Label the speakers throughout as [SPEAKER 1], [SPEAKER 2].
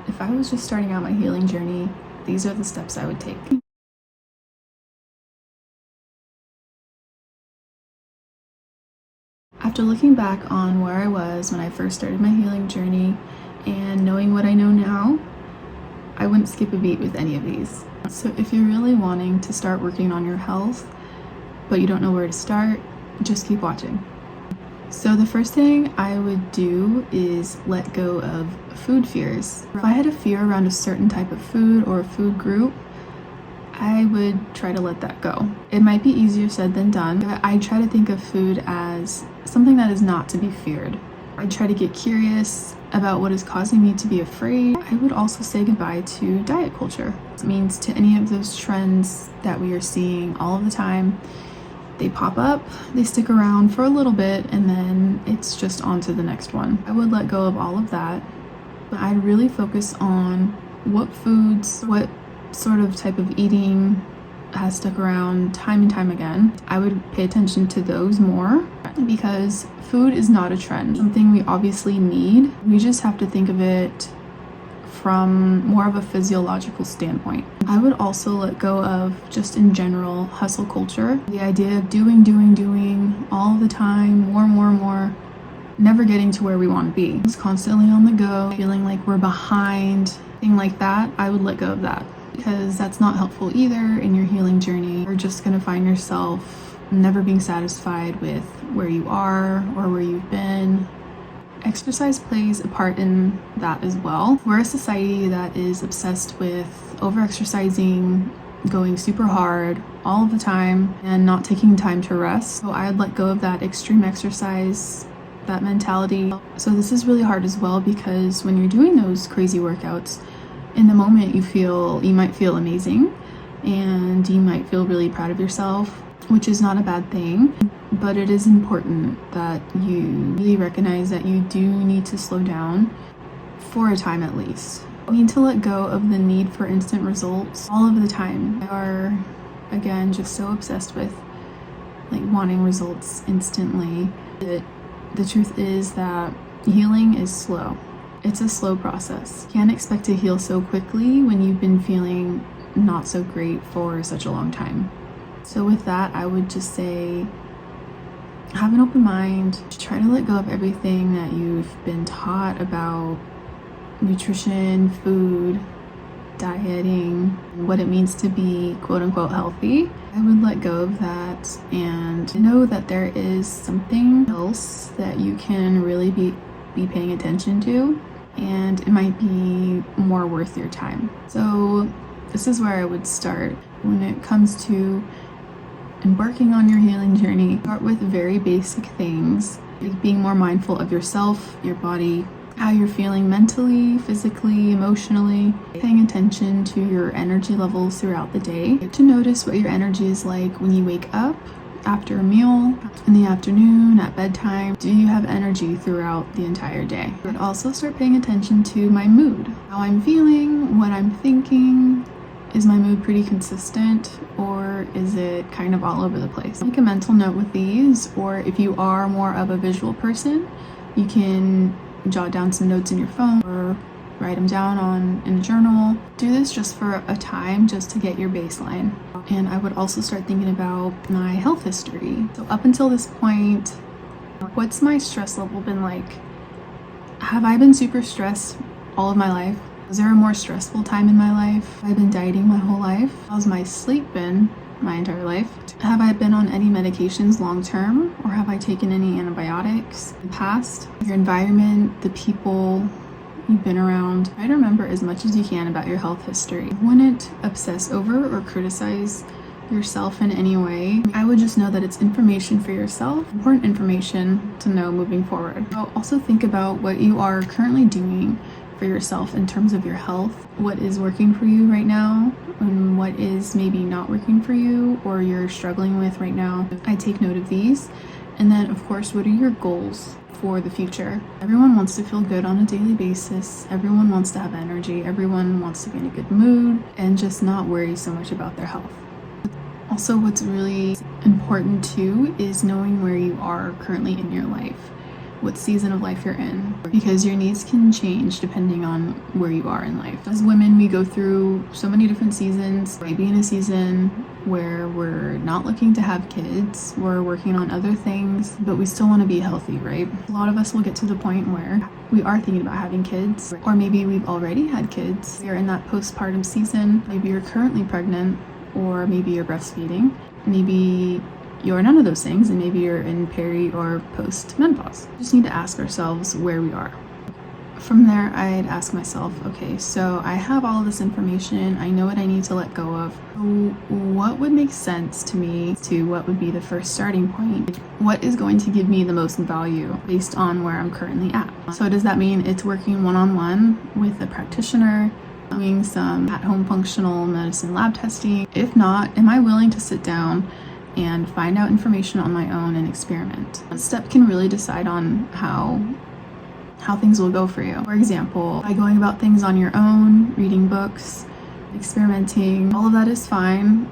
[SPEAKER 1] if I was just starting out my healing journey, these are the steps I would take. After looking back on where I was when I first started my healing journey and knowing what I know now, I wouldn't skip a beat with any of these. So if you're really wanting to start working on your health, but you don't know where to start, just keep watching. So the first thing I would do is let go of food fears. If I had a fear around a certain type of food or a food group, I would try to let that go. It might be easier said than done. I try to think of food as something that is not to be feared. I try to get curious about what is causing me to be afraid. I would also say goodbye to diet culture. It means to any of those trends that we are seeing all of the time. They pop up, they stick around for a little bit, and then it's just on to the next one. I would let go of all of that, but I'd really focus on what foods, what sort of type of eating has stuck around time and time again. I would pay attention to those more because food is not a trend, something we obviously need. We just have to think of it from more of a physiological standpoint. I would also let go of, just in general, hustle culture. The idea of doing all the time, more, never getting to where we want to be. Just constantly on the go, feeling like we're behind, thing like that. I would let go of that because that's not helpful either in your healing journey. You're just gonna find yourself never being satisfied with where you are or where you've been. Exercise plays a part in that as well. We're a society that is obsessed with over-exercising, going super hard all of the time, and not taking time to rest. So I'd let go of that extreme exercise, that mentality. So this is really hard as well because when you're doing those crazy workouts, in the moment you might feel amazing and you might feel really proud of yourself, which is not a bad thing. But it is important that you really recognize that you do need to slow down for a time at least. You need to let go of the need for instant results all of the time. We are, again, just so obsessed with like wanting results instantly. The truth is that healing is slow. It's a slow process. You can't expect to heal so quickly when you've been feeling not so great for such a long time. So with that, I would just say, have an open mind. Try to let go of everything that you've been taught about nutrition, food, dieting, and what it means to be quote unquote healthy. I would let go of that and know that there is something else that you can really be paying attention to, and it might be more worth your time. So this is where I would start when it comes to embarking on your healing journey. Start with very basic things, like being more mindful of yourself, your body, how you're feeling mentally, physically, emotionally, paying attention to your energy levels throughout the day, to notice what your energy is like when you wake up, after a meal, in the afternoon, at bedtime. Do you have energy throughout the entire day? But also start paying attention to my mood, how I'm feeling, what I'm thinking. Is my mood pretty consistent, or is it kind of all over the place? Make a mental note with these, or if you are more of a visual person, you can jot down some notes in your phone or write them down in a journal. Do this just for a time, just to get your baseline. And I would also start thinking about my health history. So up until this point, what's my stress level been like? Have I been super stressed all of my life? Was there a more stressful time in my life? I've been dieting my whole life. How's my sleep been my entire life? Have I been on any medications long term, or have I taken any antibiotics in the past? Your environment, the people you've been around. Try to remember as much as you can about your health history. I wouldn't obsess over or criticize yourself in any way. I would just know that it's information for yourself, important information to know moving forward. I'll also think about what you are currently doing for yourself in terms of your health, what is working for you right now and what is maybe not working for you or you're struggling with right now. I take note of these. And then of course, what are your goals for the future? Everyone wants to feel good on a daily basis. Everyone wants to have energy. Everyone wants to be in a good mood and just not worry so much about their health. Also, what's really important too is knowing where you are currently in your life. what season of life you're in, because your needs can change depending on where you are in life. As women, we go through so many different seasons. Maybe in a season where we're not looking to have kids, we're working on other things, but we still want to be healthy, right? A lot of us will get to the point where we are thinking about having kids, or maybe we've already had kids. You're in that postpartum season. Maybe you're currently pregnant, or maybe you're breastfeeding. Maybe you're none of those things, and maybe you're in peri or post-menopause. We just need to ask ourselves where we are. From there, I'd ask myself, okay, so I have all of this information. I know what I need to let go of. What would make sense to me? What would be the first starting point? What is going to give me the most value based on where I'm currently at? So does that mean it's working one-on-one with a practitioner, doing some at-home functional medicine lab testing? If not, am I willing to sit down and find out information on my own and experiment? This step can really decide on how things will go for you. For example, by going about things on your own, reading books, experimenting, all of that is fine,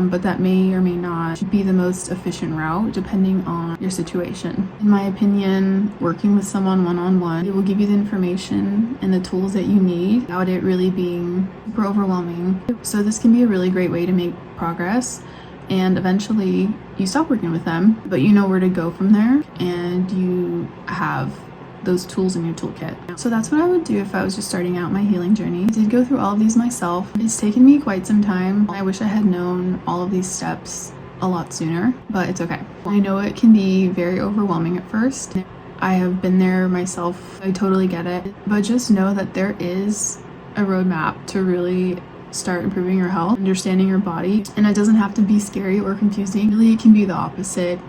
[SPEAKER 1] but that may or may not be the most efficient route depending on your situation. In my opinion, working with someone one-on-one, it will give you the information and the tools that you need without it really being super overwhelming. So this can be a really great way to make progress, and eventually you stop working with them, but you know where to go from there, and you have those tools in your toolkit. So that's what I would do if I was just starting out my healing journey. I did go through all of these myself. It's taken me quite some time. I wish I had known all of these steps a lot sooner, but it's okay. I know it can be very overwhelming at first. I have been there myself. I totally get it, but just know that there is a roadmap to really start improving your health, understanding your body, and it doesn't have to be scary or confusing. Really, it can be the opposite.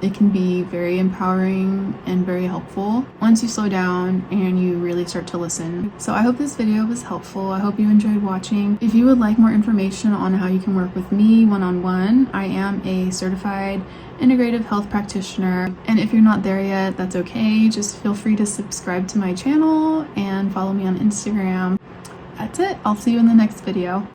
[SPEAKER 1] It can be very empowering and very helpful once you slow down and you really start to listen. So I hope this video was helpful. I hope you enjoyed watching. If you would like more information on how you can work with me one-on-one, I am a certified integrative health practitioner, and if you're not there yet, that's okay. Just feel free to subscribe to my channel and follow me on Instagram. That's it. I'll see you in the next video.